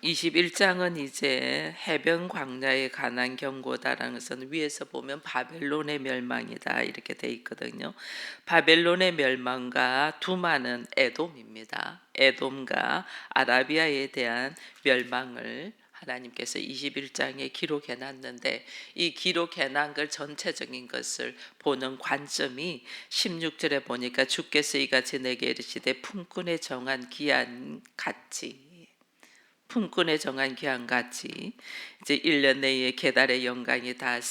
21장은 이제 해변 광야에 관한 경고다라는 것은 위에서 보면 바벨론의 멸망이다 이렇게 돼 있거든요. 바벨론의 멸망과 두마는 에돔입니다. 에돔과 아라비아에 대한 멸망을 하나님께서 21장에 기록해 놨는데, 이 기록해 난 걸 전체적인 것을 보는 관점이 16절에 보니까 주께서 이같이 내게 이르시되 품꾼에 정한 기한 같이, 품꾼에 정한 기한같이 이제 1년 내에 계달의 영광이 다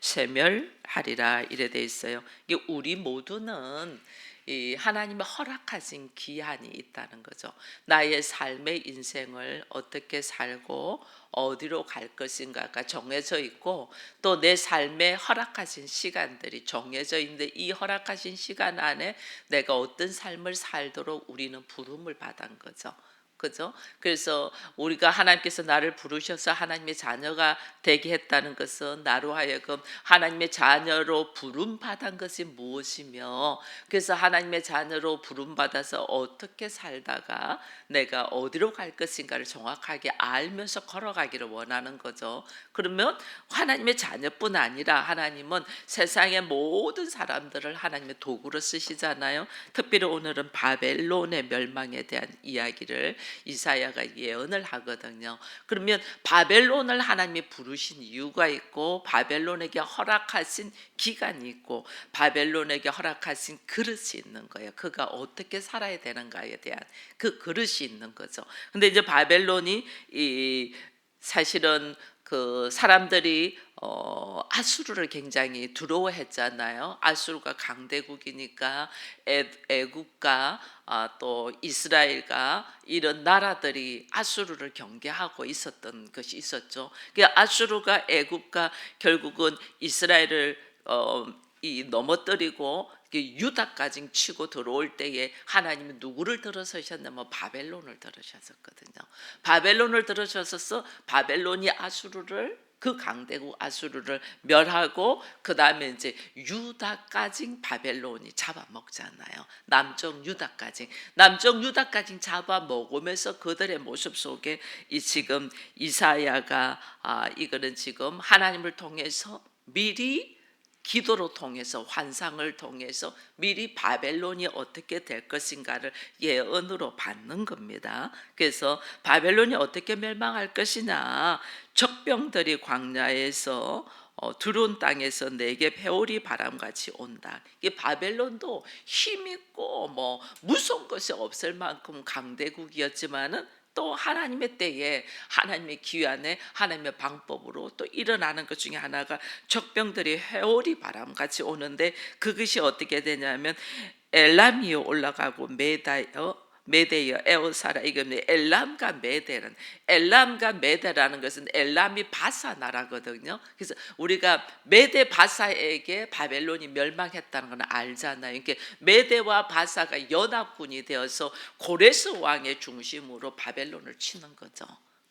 쇠멸하리라 이래 돼 있어요. 이게 우리 모두는 이 하나님의 허락하신 기한이 있다는 거죠. 나의 삶의 인생을 어떻게 살고 어디로 갈 것인가가 정해져 있고, 또 내 삶에 허락하신 시간들이 정해져 있는데, 이 허락하신 시간 안에 내가 어떤 삶을 살도록 우리는 부름을 받은 거죠. 그죠? 그래서 우리가 하나님께서 나를 부르셔서 하나님의 자녀가 되게 했다는 것은 나로 하여금 하나님의 자녀로 부름받은 것이 무엇이며, 그래서 하나님의 자녀로 부름받아서 어떻게 살다가 내가 어디로 갈 것인가를 정확하게 알면서 걸어가기를 원하는 거죠. 그러면 하나님의 자녀뿐 아니라 하나님은 세상의 모든 사람들을 하나님의 도구로 쓰시잖아요. 특별히 오늘은 바벨론의 멸망에 대한 이야기를 이사야가 예언을 하거든요. 그러면 바벨론을 하나님이 부르신 이유가 있고, 바벨론에게 허락하신 기간이 있고, 바벨론에게 허락하신 그릇이 있는 거예요. 그가 어떻게 살아야 되는가에 대한 그 그릇이 있는 거죠. 근데 이제 바벨론이 사실은 그 사람들이 아수르를 굉장히 두려워했잖아요. 아수르가 강대국이니까 애국과 또 이스라엘과 이런 나라들이 아수르를 경계하고 있었던 것이 있었죠. 아수르가 애국과 결국은 이스라엘을 넘어뜨리고 유다까지 치고 들어올 때에 하나님은 누구를 들어서셨냐면 바벨론을 들으셨었거든요. 바벨론을 들으셔서 바벨론이 아수르를, 그 강대국 아수르를 멸하고, 그 다음에 이제 유다까지 바벨론이 잡아먹잖아요. 남쪽 유다까지 잡아먹으면서 그들의 모습 속에 이 지금 이사야가 이거는 지금 하나님을 통해서 미리 기도로 통해서, 환상을 통해서 미리 바벨론이 어떻게 될 것인가를 예언으로 받는 겁니다. 그래서 바벨론이 어떻게 멸망할 것이냐, 적병들이 광야에서 두려운 땅에서 내게 회오리 바람같이 온다. 이 바벨론도 힘있고 뭐 무서운 것이 없을 만큼 강대국이었지만은 또 하나님의 때에 하나님의 기한에 하나님의 방법으로 또 일어나는 것 중에 하나가 적병들이 회오리 바람같이 오는데, 그것이 어떻게 되냐면 엘람이 올라가고 메대여 에오사라, 이겁니다. 엘람과 메대라는 것은 엘람이 바사 나라거든요. 그래서 우리가 메대 바사에게 바벨론이 멸망했다는 건 알잖아요. 그러니까 메대와 바사가 연합군이 되어서 고레스 왕의 중심으로 바벨론을 치는 거죠.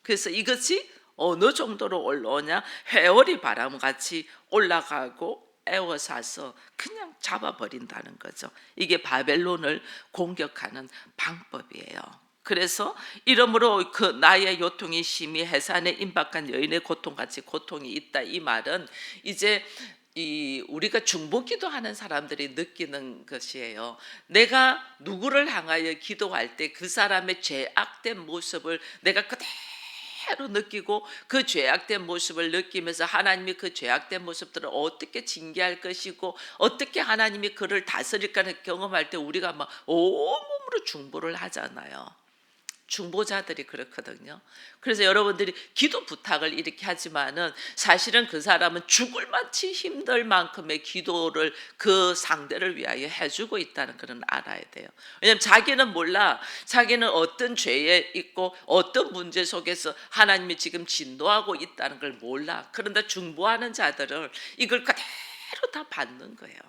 그래서 이것이 어느 정도로 올라오냐, 회오리 바람같이 올라가고 에워싸서 그냥 잡아버린다는 거죠. 이게 바벨론을 공격하는 방법이에요. 그래서 이러므로 그 나의 요통이 심히 해산에 임박한 여인의 고통같이 고통이 있다, 이 말은 이제 우리가 중보기도하는 사람들이 느끼는 것이에요. 내가 누구를 향하여 기도할 때 그 사람의 죄악된 모습을 내가 그대로 느끼고, 그 죄악된 모습을 느끼면서 하나님이 그 죄악된 모습들을 어떻게 징계할 것이고 어떻게 하나님이 그를 다스릴까를 경험할 때 우리가 막 온몸으로 중보를 하잖아요. 중보자들이 그렇거든요. 그래서 여러분들이 기도 부탁을 이렇게 하지만은 사실은 그 사람은 죽을 만치 힘들 만큼의 기도를 그 상대를 위하여 해주고 있다는 것은 알아야 돼요. 왜냐하면 자기는 몰라. 자기는 어떤 죄에 있고 어떤 문제 속에서 하나님이 지금 진노하고 있다는 걸 몰라. 그런데 중보하는 자들은 이걸 그대로 다 받는 거예요.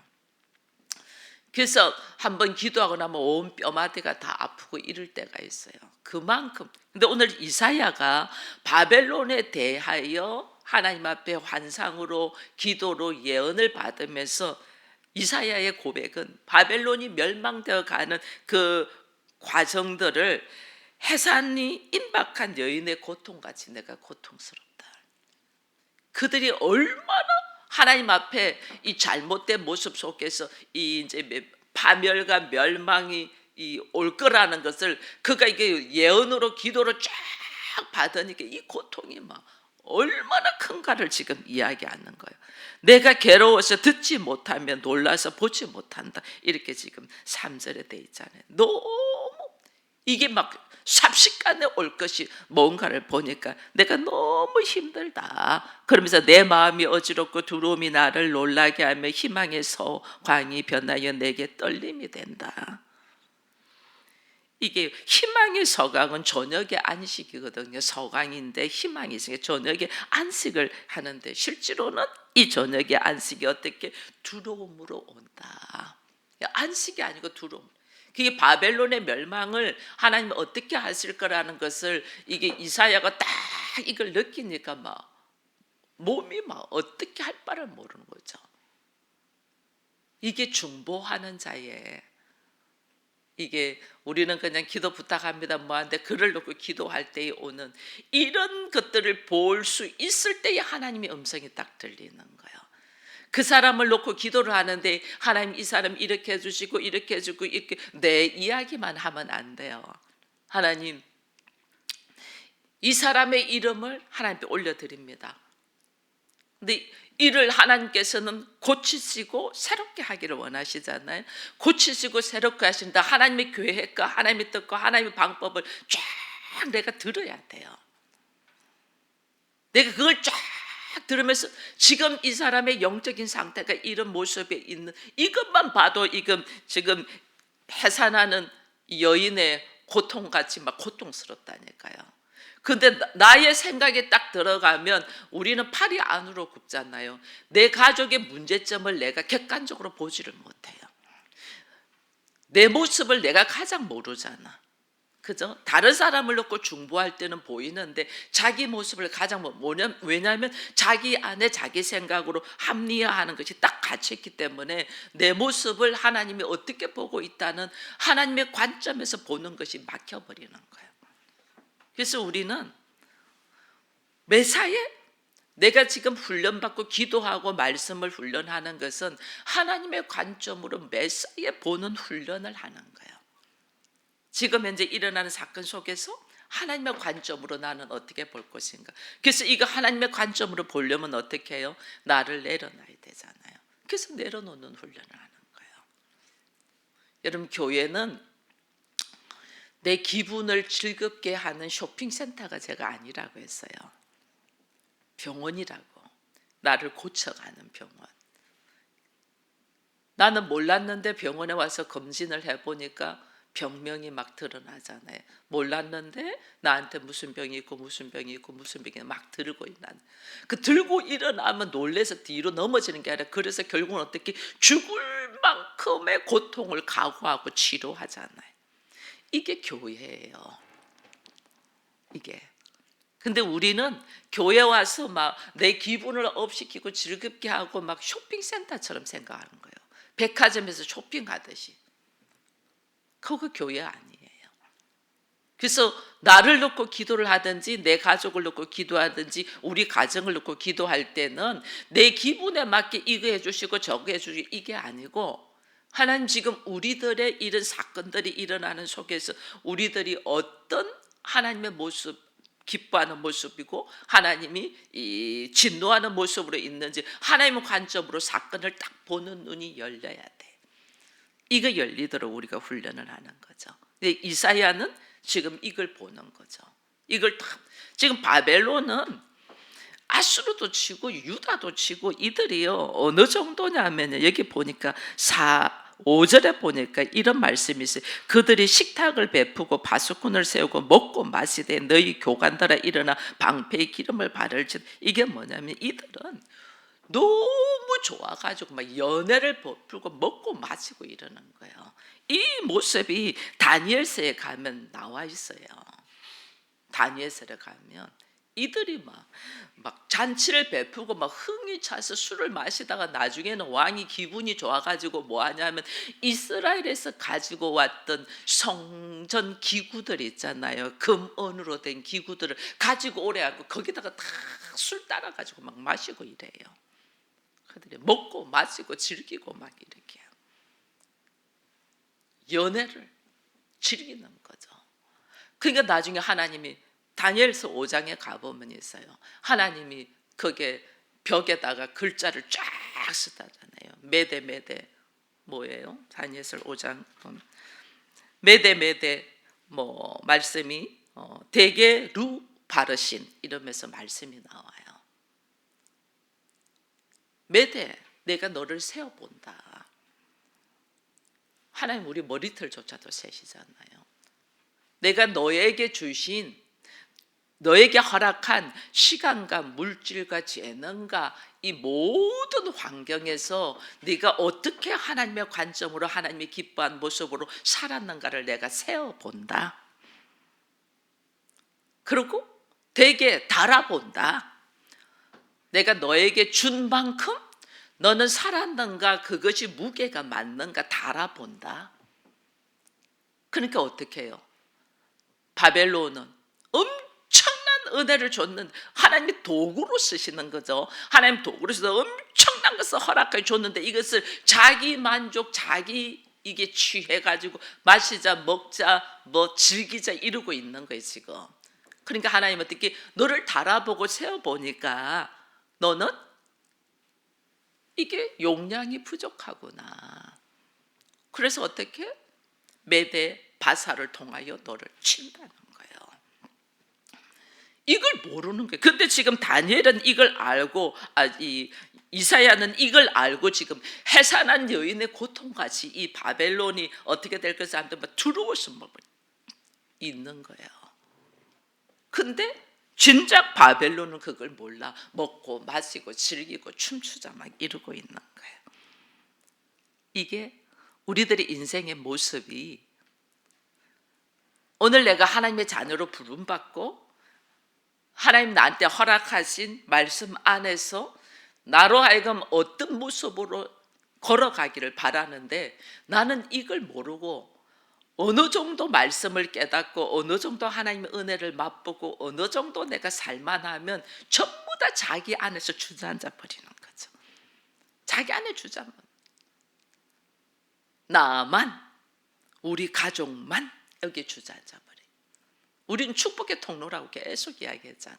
그래서 한번 기도하고 나면 온 뼈마디가 다 아프고 이럴 때가 있어요. 그만큼. 근데 오늘 이사야가 바벨론에 대하여 하나님 앞에 환상으로, 기도로 예언을 받으면서 이사야의 고백은 바벨론이 멸망되어 가는 그 과정들을 해산이 임박한 여인의 고통같이 내가 고통스럽다. 그들이 얼마나 하나님 앞에 이 잘못된 모습 속에서 이 이제 파멸과 멸망이 올 거라는 것을 그가 이게 예언으로 기도로 쫙 받으니까 이 고통이 막 얼마나 큰가를 지금 이야기하는 거예요. 내가 괴로워서 듣지 못하면 놀라서 보지 못한다. 이렇게 지금 3절에 돼 있잖아요. 너무 이게 막 삽시간에 올 것이 뭔가를 보니까 내가 너무 힘들다. 그러면서 내 마음이 어지럽고 두려움이 나를 놀라게 하며 희망의 서광이 변하여 내게 떨림이 된다. 이게 희망의 서광은 저녁에 안식이거든요. 서광인데 희망이 있으니까 저녁에 안식을 하는데 실제로는 이 저녁에 안식이 어떻게 두려움으로 온다. 안식이 아니고 두려움. 그게 바벨론의 멸망을 하나님이 어떻게 하실 거라는 것을 이게 이사야가 딱 이걸 느끼니까 막 몸이 막 어떻게 할 바를 모르는 거죠. 이게 중보하는 자의 이게 우리는 그냥 기도 부탁합니다 뭐하는데 글을 놓고 기도할 때에 오는 이런 것들을 볼 수 있을 때에 하나님의 음성이 딱 들리는 거예요. 그 사람을 놓고 기도를 하는데 하나님 이 사람 이렇게 해주시고 이렇게 해주고 이렇게 내 이야기만 하면 안 돼요. 하나님 이 사람의 이름을 하나님께 올려드립니다. 근데 이를 하나님께서는 고치시고 새롭게 하기를 원하시잖아요. 고치시고 새롭게 하신다. 하나님의 계획과 하나님의 뜻과 하나님의 방법을 쫙 내가 들어야 돼요. 내가 그걸 쫙 들으면서 지금 이 사람의 영적인 상태가 이런 모습에 있는 이것만 봐도 지금 해산하는 여인의 고통같이 막 고통스럽다니까요. 근데 나의 생각에 딱 들어가면 우리는 팔이 안으로 굽잖아요. 내 가족의 문제점을 내가 객관적으로 보지를 못해요. 내 모습을 내가 가장 모르잖아. 그죠? 다른 사람을 놓고 중보할 때는 보이는데 자기 모습을 가장 왜냐하면 자기 안에 자기 생각으로 합리화하는 것이 딱 갇혀있기 때문에 내 모습을 하나님이 어떻게 보고 있다는 하나님의 관점에서 보는 것이 막혀버리는 거예요. 그래서 우리는 매사에 내가 지금 훈련받고 기도하고 말씀을 훈련하는 것은 하나님의 관점으로 매사에 보는 훈련을 하는 거예요. 지금 현재 일어나는 사건 속에서 하나님의 관점으로 나는 어떻게 볼 것인가. 그래서 이거 하나님의 관점으로 보려면 어떻게 해요? 나를 내려놔야 되잖아요. 그래서 내려놓는 훈련을 하는 거예요. 여러분 교회는 내 기분을 즐겁게 하는 쇼핑센터가 제가 아니라고 했어요. 병원이라고. 나를 고쳐가는 병원. 나는 몰랐는데 병원에 와서 검진을 해보니까 병명이 막 드러나잖아요. 몰랐는데 나한테 무슨 병이 있고 무슨 병이 있고 무슨 병이 막 들고 있는. 그 들고 일어나면 놀래서 뒤로 넘어지는 게 아니라 그래서 결국은 어떻게 죽을 만큼의 고통을 각오하고 치료하잖아요. 이게 교회예요. 이게. 근데 우리는 교회 와서 막 내 기분을 업시키고 즐겁게 하고 막 쇼핑센터처럼 생각하는 거예요. 백화점에서 쇼핑하듯이. 그거 교회 아니에요. 그래서 나를 놓고 기도를 하든지 내 가족을 놓고 기도하든지 우리 가정을 놓고 기도할 때는 내 기분에 맞게 이거 해주시고 저거 해주시고 이게 아니고 하나님 지금 우리들의 이런 사건들이 일어나는 속에서 우리들이 어떤 하나님의 모습 기뻐하는 모습이고 하나님이 이 진노하는 모습으로 있는지 하나님의 관점으로 사건을 딱 보는 눈이 열려야 돼. 이거 열리도록 우리가 훈련을 하는 거죠. 근데 이사야는 지금 이걸 보는 거죠. 이걸 딱 지금 바벨론은 아수르도 치고 유다도 치고 이들이요 어느 정도냐면 여기 보니까 5절에 보니까 이런 말씀이 있어요. 그들이 식탁을 베푸고 바수꾼을 세우고 먹고 마시되 너희 교관들아 일어나 방패의 기름을 바를지. 이게 뭐냐면 이들은 너무 좋아가지고 막 연애를 베풀고 먹고 마시고 이러는 거예요. 이 모습이 다니엘서에 가면 나와 있어요. 다니엘서에 가면 이들이 막 잔치를 베푸고 막 흥이 차서 술을 마시다가 나중에는 왕이 기분이 좋아가지고 뭐 하냐면 이스라엘에서 가지고 왔던 성전 기구들 있잖아요. 금은으로 된 기구들을 가지고 오래 하고 거기다가 다 술 따라가지고 막 마시고 이래요. 그들이 먹고 마시고 즐기고 막 이렇게 연애를 즐기는 거죠. 그러니까 나중에 하나님이 다니엘서 5장에 가보면 있어요. 하나님이 거기에 벽에다가 글자를 쫙 쓰다잖아요. 메데 뭐예요? 다니엘서 5장 메데 뭐 말씀이 대개 루 바르신 이러면서 말씀이 나와요. 메데 내가 너를 세어본다. 하나님 우리 머리털조차도 세시잖아요. 내가 너에게 주신 너에게 허락한 시간과 물질과 재능과 이 모든 환경에서 네가 어떻게 하나님의 관점으로 하나님이 기뻐한 모습으로 살았는가를 내가 세어본다. 그리고 되게 달아본다. 내가 너에게 준 만큼 너는 살았는가 그것이 무게가 맞는가 달아본다. 그러니까 어떻게 해요? 바벨론은 엄청난 은혜를 줬는데 하나님이 도구로 쓰시는 거죠. 하나님 도구로 써서 엄청난 것을 허락해 줬는데 이것을 자기 만족 자기 이게 취해가지고 마시자 먹자 뭐 즐기자 이러고 있는 거예요 지금. 그러니까 하나님 어떻게 너를 달아보고 세어보니까 너는 이게 용량이 부족하구나. 그래서 어떻게 메대 바사를 통하여 너를 친다는 거예요. 이걸 모르는 거예요. 근데 지금 다니엘은 이걸 알고 이사야는 이걸 알고 지금 해산한 여인의 고통같이 이 바벨론이 어떻게 될 것을 한번 두려워서 있는 거예요. 근데 진작 바벨론은 그걸 몰라. 먹고 마시고 즐기고 춤추자 막 이러고 있는 거예요. 이게 우리들의 인생의 모습이 오늘 내가 하나님의 자녀로 부름받고 하나님 나한테 허락하신 말씀 안에서 나로 하여금 어떤 모습으로 걸어가기를 바라는데 나는 이걸 모르고 어느 정도 말씀을 깨닫고 어느 정도 하나님의 은혜를 맛보고 어느 정도 내가 살만하면 전부 다 자기 안에서 주저앉아 버리는 거죠. 자기 안에 주저앉아 나만 우리 가족만 여기 주저앉아 버려. 우리는 축복의 통로라고 계속 이야기했잖아요.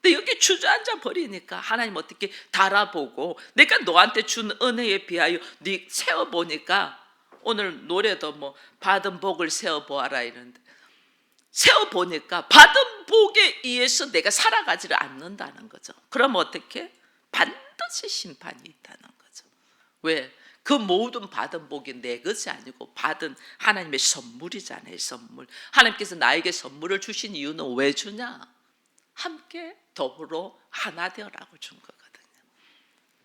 근데 여기 주저앉아 버리니까 하나님 어떻게 달아보고 내가 너한테 준 은혜에 비하여 네 세어보니까 오늘 노래도 뭐 받은 복을 세어보아라 이런데 세어보니까 받은 복에 의해서 내가 살아가지를 않는다는 거죠. 그럼 어떻게? 반드시 심판이 있다는 거죠. 왜? 그 모든 받은 복이 내 것이 아니고 받은 하나님의 선물이잖아요. 선물. 하나님께서 나에게 선물을 주신 이유는 왜 주냐? 함께 더불어 하나 되어라고 준 거거든요.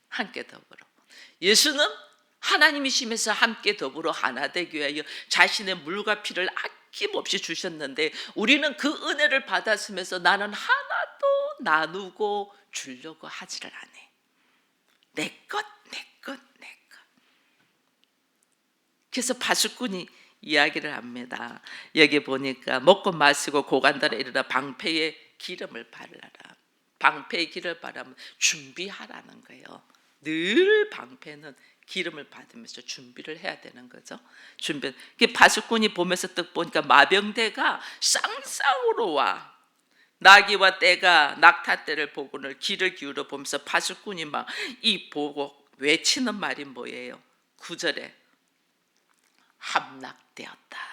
함께 더불어. 예수는 하나님이시면서 함께 더불어 하나 되기 위하여 자신의 물과 피를 아낌없이 주셨는데 우리는 그 은혜를 받았으면서 나는 하나도 나누고 주려고 하지를 않아. 내 것. 그래서 파수꾼이 이야기를 합니다. 여기 보니까 먹고 마시고 고간단에 이르러 방패에 기름을 바르라. 방패에 기름을 바르면 준비하라는 거예요. 늘 방패는 기름을 받으면서 준비를 해야 되는 거죠. 준비. 파수꾼이 보면서 딱 보니까 마병대가 쌍쌍으로 와. 나귀와 떼가 낙타떼를 보고는 귀를 기울여 보면서 파수꾼이 막 이 보고 외치는 말이 뭐예요? 9절에 함락되었다.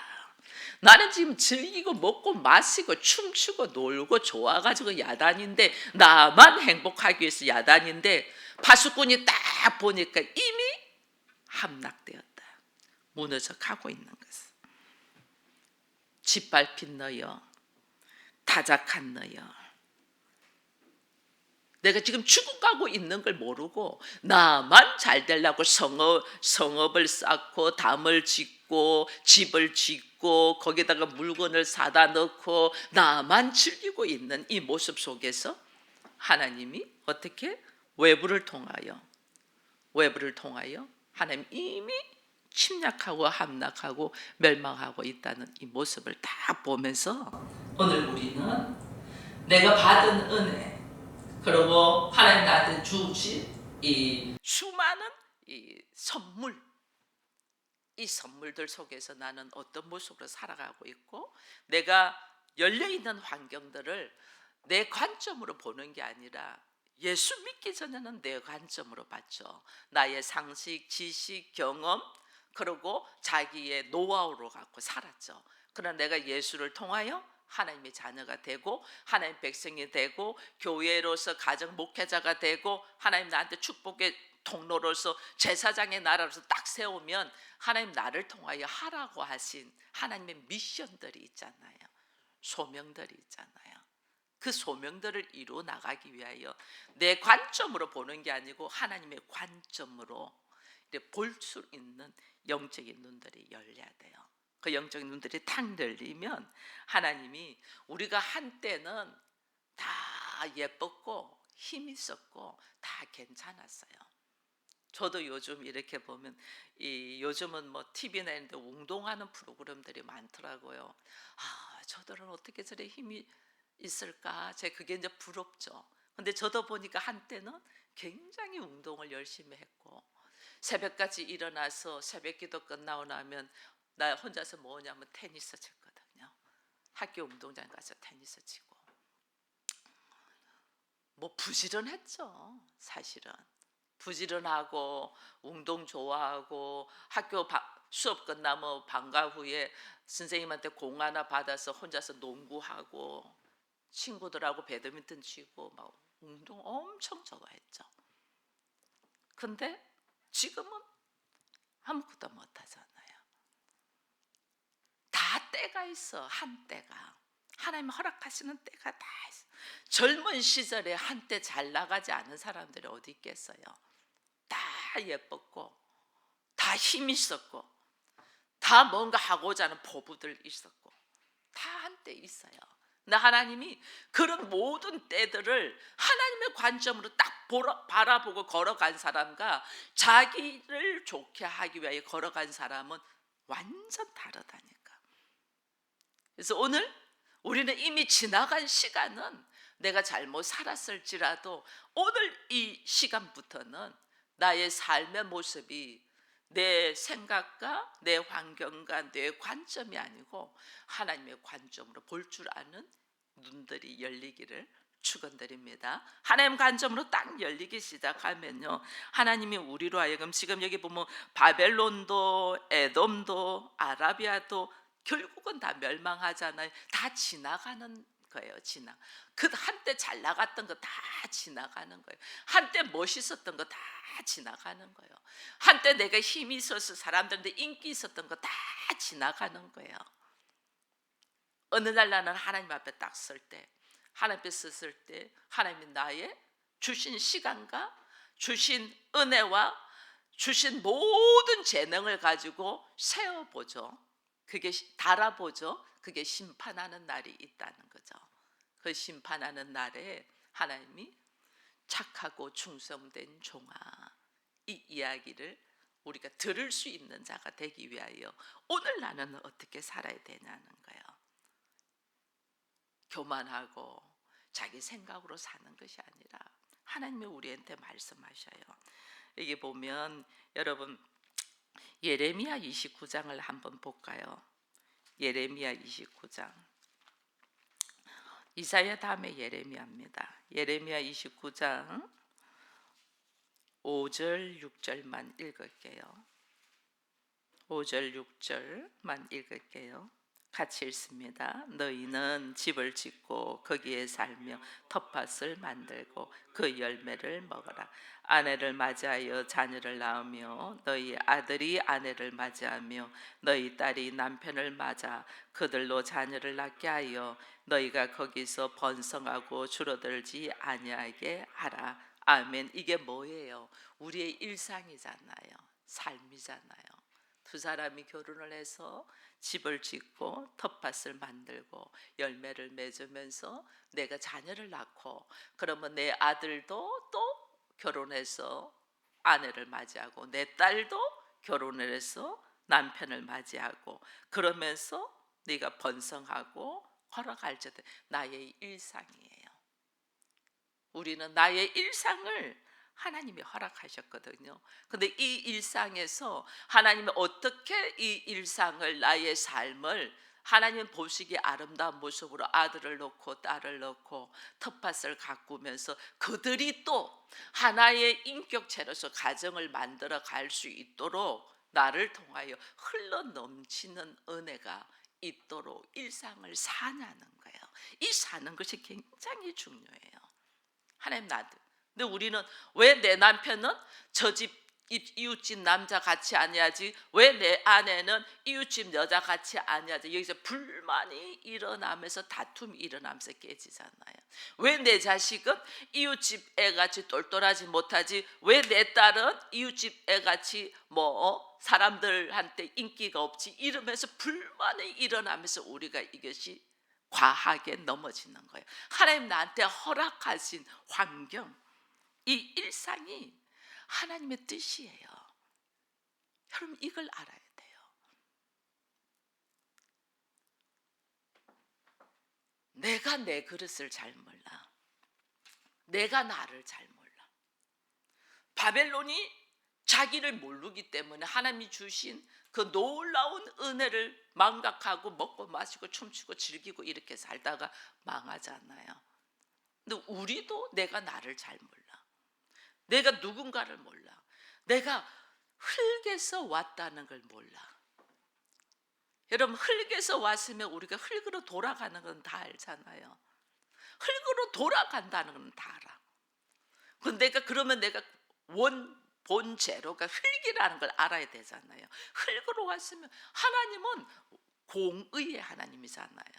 나는 지금 즐기고 먹고 마시고 춤추고 놀고 좋아가지고 야단인데 나만 행복하기 위해서 야단인데 파수꾼이 딱 보니까 이미 함락되었다. 무너져 가고 있는 것을. 짓밟힌 너여, 타작한 너여, 내가 지금 죽어가고 있는 걸 모르고 나만 잘 되려고 성읍을 쌓고 담을 짓고 집을 짓고 입고 거기다가 물건을 사다 넣고 나만 즐기고 있는 이 모습 속에서 하나님이 어떻게 외부를 통하여 하나님 이미 침략하고 함락하고 멸망하고 있다는 이 모습을 딱 보면서 오늘 우리는 내가 받은 은혜, 그리고 하나님 나한테 주신 이 수많은 이 선물, 이 선물들 속에서 나는 어떤 모습으로 살아가고 있고, 내가 열려있는 환경들을 내 관점으로 보는 게 아니라 예수 믿기 전에는 내 관점으로 봤죠. 나의 상식, 지식, 경험, 그리고 자기의 노하우로 갖고 살았죠. 그러나 내가 예수를 통하여 하나님의 자녀가 되고 하나님 백성이 되고 교회로서 가정 목회자가 되고 하나님 나한테 축복의 통로로서 제사장의 나라로서 딱 세우면 하나님 나를 통하여 하라고 하신 하나님의 미션들이 있잖아요. 소명들이 있잖아요. 그 소명들을 이루어 나가기 위하여 내 관점으로 보는 게 아니고 하나님의 관점으로 볼 수 있는 영적인 눈들이 열려야 돼요. 그 영적인 눈들이 탁 열리면 하나님이 우리가 한때는 다 예뻤고 힘 있었고 다 괜찮았어요. 저도 요즘 이렇게 보면 요즘은 뭐 TV나 이런 데 운동하는 프로그램들이 많더라고요. 저들은 어떻게 저래 힘이 있을까? 제가 그게 이제 부럽죠. 근데 저도 보니까 한때는 굉장히 운동을 열심히 했고 새벽까지 일어나서 새벽기도 끝나고 나면 나 혼자서 뭐 하냐면 테니스 쳤거든요. 학교 운동장 가서 테니스 치고 뭐 부지런했죠. 사실은 부지런하고 운동 좋아하고 수업 끝나면 방과 후에 선생님한테 공 하나 받아서 혼자서 농구하고 친구들하고 배드민턴 치고 막 운동 엄청 좋아했죠. 근데 지금은 아무것도 못 하잖아요. 다 때가 있어. 한때가 하나님 허락하시는 때가 다 있어. 젊은 시절에 한때 잘 나가지 않은 사람들이 어디 있겠어요. 다 예뻤고 다 힘 있었고 다 뭔가 하고자 하는 포부들 있었고 다 한때 있어요. 근데 하나님이 그런 모든 때들을 하나님의 관점으로 딱 바라보고 걸어간 사람과 자기를 좋게 하기 위하여 걸어간 사람은 완전 다르다니까. 그래서 오늘 우리는 이미 지나간 시간은 내가 잘못 살았을지라도 오늘 이 시간부터는 나의 삶의 모습이 내 생각과 내 환경과 내 관점이 아니고 하나님의 관점으로 볼 줄 아는 눈들이 열리기를 축원드립니다. 하나님 관점으로 딱 열리기 시작하면요, 하나님이 우리로 하여금 지금 여기 보면 바벨론도 에돔도 아라비아도 결국은 다 멸망하잖아요. 다 지나가는 거예요. 그 한때 잘 나갔던 거 다 지나가는 거예요. 한때 멋있었던 거 다 지나가는 거예요. 한때 내가 힘이 있어서 사람들한테 인기 있었던 거 다 지나가는 거예요. 어느 날 나는 하나님 앞에 딱 설 때, 하나님 앞에 섰을 때 하나님이 나의 주신 시간과 주신 은혜와 주신 모든 재능을 가지고 세어보죠. 그게 달아보죠. 그게 심판하는 날이 있다는 거죠. 그 심판하는 날에 하나님이 착하고 충성된 종아, 이 이야기를 우리가 들을 수 있는 자가 되기 위하여 오늘 나는 어떻게 살아야 되냐는 거예요. 교만하고 자기 생각으로 사는 것이 아니라 하나님이 우리한테 말씀하셔요. 여기 보면 여러분 예레미야 29장을 한번 볼까요? 예레미야 29장. 이사야 다음에 예레미야입니다. 예레미야 29장 5절 6절만 읽을게요. 5절 6절만 읽을게요. 같이 읽습니다. 너희는 집을 짓고 거기에 살며 텃밭을 만들고 그 열매를 먹어라. 아내를 맞이하여 자녀를 낳으며 너희 아들이 아내를 맞이하며 너희 딸이 남편을 맞아 그들로 자녀를 낳게 하여 너희가 거기서 번성하고 줄어들지 아니하게 하라. 아멘. 이게 뭐예요? 우리의 일상이잖아요. 삶이잖아요. 두 사람이 결혼을 해서 집을 짓고 텃밭을 만들고 열매를 맺으면서 내가 자녀를 낳고, 그러면 내 아들도 또 결혼해서 아내를 맞이하고 내 딸도 결혼을 해서 남편을 맞이하고, 그러면서 네가 번성하고 걸어갈 때 나의 일상이에요. 우리는 나의 일상을 하나님이 허락하셨거든요. 근데 이 일상에서 하나님이 어떻게 이 일상을, 나의 삶을 하나님 보시기에 아름다운 모습으로 아들을 놓고 딸을 놓고 텃밭을 가꾸면서 그들이 또 하나의 인격체로서 가정을 만들어 갈 수 있도록 나를 통하여 흘러 넘치는 은혜가 있도록 일상을 사냐는 거예요. 이 사는 것이 굉장히 중요해요. 하나님 나한테. 근데 우리는 왜 내 남편은 저 집 이웃집 남자 같이 아니야지, 왜 내 아내는 이웃집 여자 같이 아니야지, 여기서 불만이 일어나면서 다툼이 일어나면서 깨지잖아요. 왜 내 자식은 이웃집 애같이 똘똘하지 못하지, 왜 내 딸은 이웃집 애같이 사람들한테 인기가 없지, 이러면서 불만이 일어나면서 우리가 이것이 과하게 넘어지는 거예요. 하나님 나한테 허락하신 환경, 이 일상이 하나님의 뜻이에요. 여러분 이걸 알아야 돼요. 내가 내 그릇을 잘 몰라. 내가 나를 잘 몰라. 바벨론이 자기를 모르기 때문에 하나님이 주신 그 놀라운 은혜를 망각하고 먹고 마시고 춤추고 즐기고 이렇게 살다가 망하잖아요. 근데 우리도 내가 나를 잘 몰라. 내가 누군가를 몰라. 내가 흙에서 왔다는 걸 몰라. 여러분 흙에서 왔으면 우리가 흙으로 돌아가는 건 다 알잖아요. 흙으로 돌아간다는 건 다 알아. 근데 그러면 내가 본 재료가 흙이라는 걸 알아야 되잖아요. 흙으로 왔으면 하나님은 공의의 하나님이잖아요.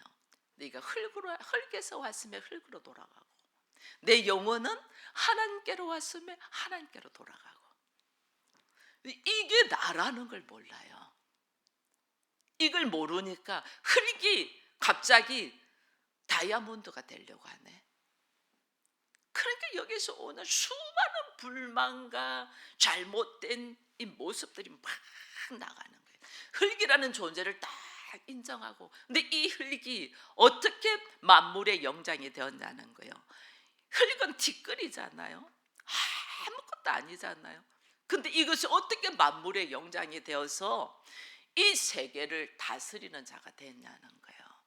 네가 흙에서 왔으면 흙으로 돌아가고, 내 영혼은 하나님께로 왔으면 하나님께로 돌아가고. 이게 나라는 걸 몰라요. 이걸 모르니까 흙이 갑자기 다이아몬드가 되려고 하네. 그러니까 여기서 오는 수많은 불만과 잘못된 이 모습들이 막 나가는 거예요. 흙이라는 존재를 딱 인정하고, 근데 이 흙이 어떻게 만물의 영장이 되었냐는 거예요. 흙은 티끌이잖아요. 아무것도 아니잖아요. 근데 이것이 어떻게 만물의 영장이 되어서 이 세계를 다스리는 자가 됐냐는 거예요.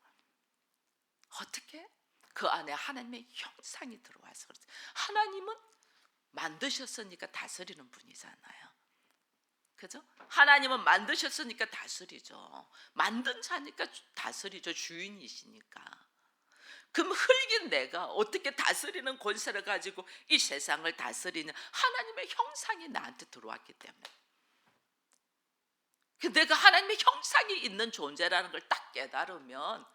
어떻게? 그 안에 하나님의 형상이 들어와서 그렇지. 하나님은 만드셨으니까 다스리는 분이잖아요. 그죠? 하나님은 만드셨으니까 다스리죠. 만든 자니까 다스리죠. 주인이시니까. 그럼 흙인 내가 어떻게 다스리는 권세를 가지고 이 세상을 다스리냐? 하나님의 형상이 나한테 들어왔기 때문에. 내가 하나님의 형상이 있는 존재라는 걸 딱 깨달으면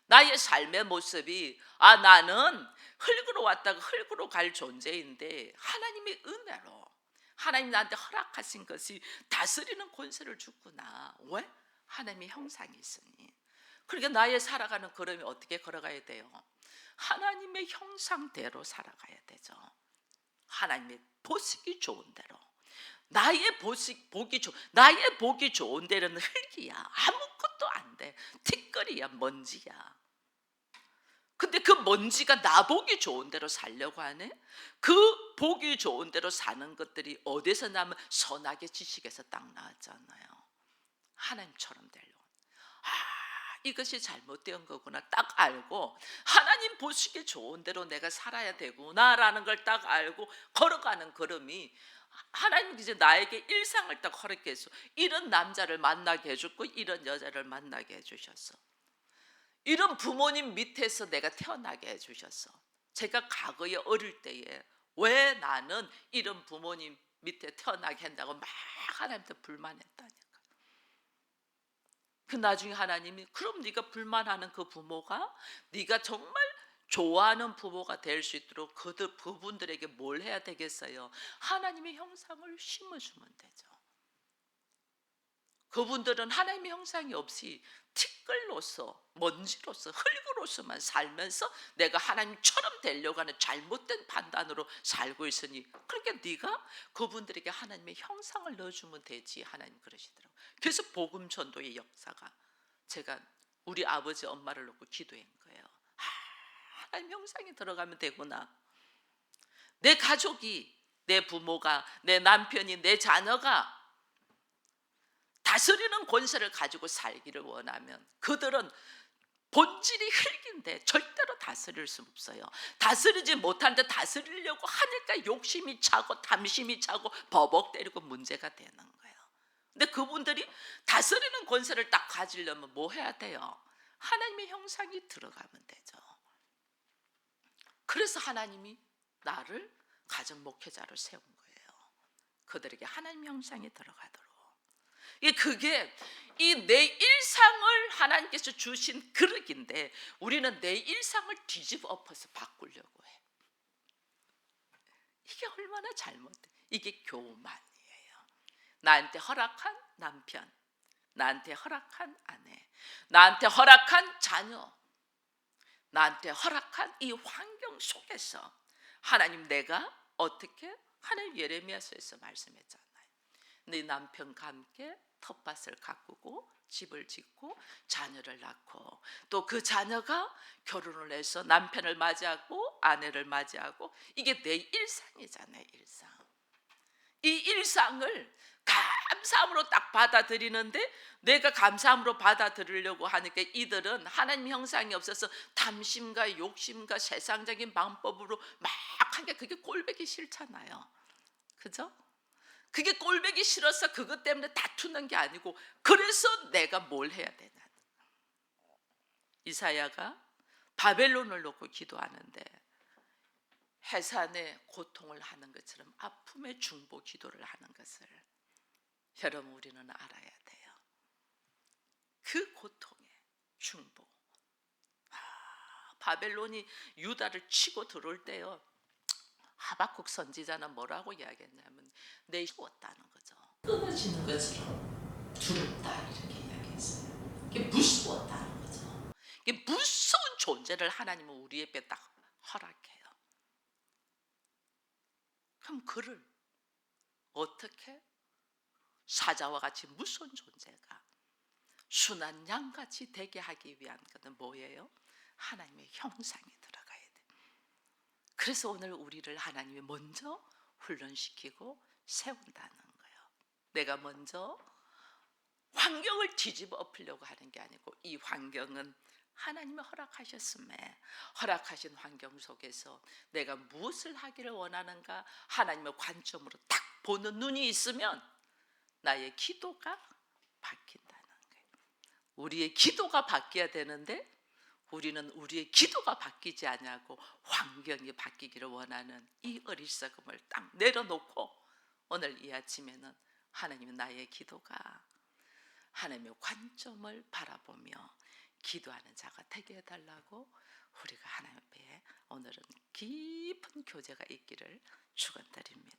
나의 삶의 모습이, 나는 흙으로 왔다가 흙으로 갈 존재인데 하나님의 은혜로 하나님 나한테 허락하신 것이 다스리는 권세를 주구나. 왜? 하나님의 형상이 있으니. 그러니까 나의 살아가는 걸음이 어떻게 걸어가야 돼요? 하나님의 형상대로 살아가야 되죠. 하나님의 보시기 좋은 대로. 나의 보기 좋은 데는 흙이야. 아무것도 안 돼. 티끌이야, 먼지야. 근데 그 먼지가 나 보기 좋은 대로 살려고 하네. 그 보기 좋은 대로 사는 것들이 어디서 나면 선악의 지식에서 딱 나왔잖아요. 하나님처럼 되려고. 이것이 잘못된 거구나 딱 알고, 하나님 보시기 좋은 대로 내가 살아야 되구나라는 걸 딱 알고 걸어가는 걸음이, 하나님 이제 나에게 일상을 딱 허락해 서 이런 남자를 만나게 해줬고 이런 여자를 만나게 해주셨어. 이런 부모님 밑에서 내가 태어나게 해주셨어. 제가 과거에 어릴 때에 왜 나는 이런 부모님 밑에 태어나게 한다고 막 하나님한테 불만했다니까. 그 나중에 하나님이, 그럼 네가 불만하는 그 부모가 네가 정말 좋아하는 부모가 될 수 있도록 그분들에게 뭘 해야 되겠어요? 하나님의 형상을 심어주면 되죠. 그분들은 하나님의 형상이 없이 티끌로서, 먼지로서, 흙으로서만 살면서 내가 하나님처럼 되려고 하는 잘못된 판단으로 살고 있으니, 그러니까 네가 그분들에게 하나님의 형상을 넣어주면 되지. 하나님 그러시더라고요. 그래서 복음 전도의 역사가, 제가 우리 아버지 엄마를 놓고 기도한 거예요. 하나님 형상이 들어가면 되구나. 내 가족이, 내 부모가, 내 남편이, 내 자녀가 다스리는 권세를 가지고 살기를 원하면 그들은 본질이 흙인데 절대로 다스릴 수 없어요. 다스리지 못하는데 다스리려고 하니까 욕심이 차고 탐심이 차고 버벅대리고 문제가 되는 거예요. 근데 그분들이 다스리는 권세를 딱 가지려면 뭐 해야 돼요? 하나님의 형상이 들어가면 되죠. 그래서 하나님이 나를 가정 목회자로 세운 거예요. 그들에게 하나님 형상이 들어가도록. 그게 이 내 일상을 하나님께서 주신 그릇인데 우리는 내 일상을 뒤집어 엎어서 바꾸려고 해. 이게 얼마나 잘못돼. 이게 교만이에요. 나한테 허락한 남편, 나한테 허락한 아내, 나한테 허락한 자녀, 나한테 허락한 이 환경 속에서 하나님, 내가 어떻게, 하나님 예레미야서에서 말씀했잖아요. 네 남편과 함께 텃밭을 가꾸고 집을 짓고 자녀를 낳고, 또 그 자녀가 결혼을 해서 남편을 맞이하고 아내를 맞이하고, 이게 내 일상이잖아요. 일상. 이 일상을 감사함으로 딱 받아들이는데, 내가 감사함으로 받아들이려고 하니까 이들은 하나님 형상이 없어서 탐심과 욕심과 세상적인 방법으로 막 하니까 그게 꼴보기 싫잖아요. 그죠? 그게 꼴보기 싫어서 그것 때문에 다투는 게 아니고, 그래서 내가 뭘 해야 되냐. 이사야가 바벨론을 놓고 기도하는데 해산의 고통을 하는 것처럼 아픔의 중보 기도를 하는 것을 여러분 우리는 알아야 돼요. 그 고통의 중보. 바벨론이 유다를 치고 들어올 때요, 하박국 선지자는 뭐라고 이야기했냐면 내 죽었다는 거죠. 끊어지는 것처럼 두렵다 이렇게 이야기했어요. 이게 무서웠다는 거죠. 이게 무서운 존재를 하나님은 우리에게 딱 허락해요. 그럼 그를 어떻게, 사자와 같이 무서운 존재가 순한 양같이 되게 하기 위한 것은 뭐예요? 하나님의 형상이 들어가야 돼. 그래서 오늘 우리를 하나님이 먼저 훈련시키고 세운다는 거예요. 내가 먼저 환경을 뒤집어 엎으려고 하는 게 아니고, 이 환경은 하나님이 허락하셨음에 허락하신 환경 속에서 내가 무엇을 하기를 원하는가 하나님의 관점으로 딱 보는 눈이 있으면 나의 기도가 바뀐다는 거예요. 우리의 기도가 바뀌어야 되는데 우리는 우리의 기도가 바뀌지 않냐고 환경이 바뀌기를 원하는 이 어리석음을 딱 내려놓고, 오늘 이 아침에는 하나님은 나의 기도가 하나님의 관점을 바라보며 기도하는 자가 되게 해달라고 우리가 하나님 앞에 오늘은 깊은 교제가 있기를 축원드립니다.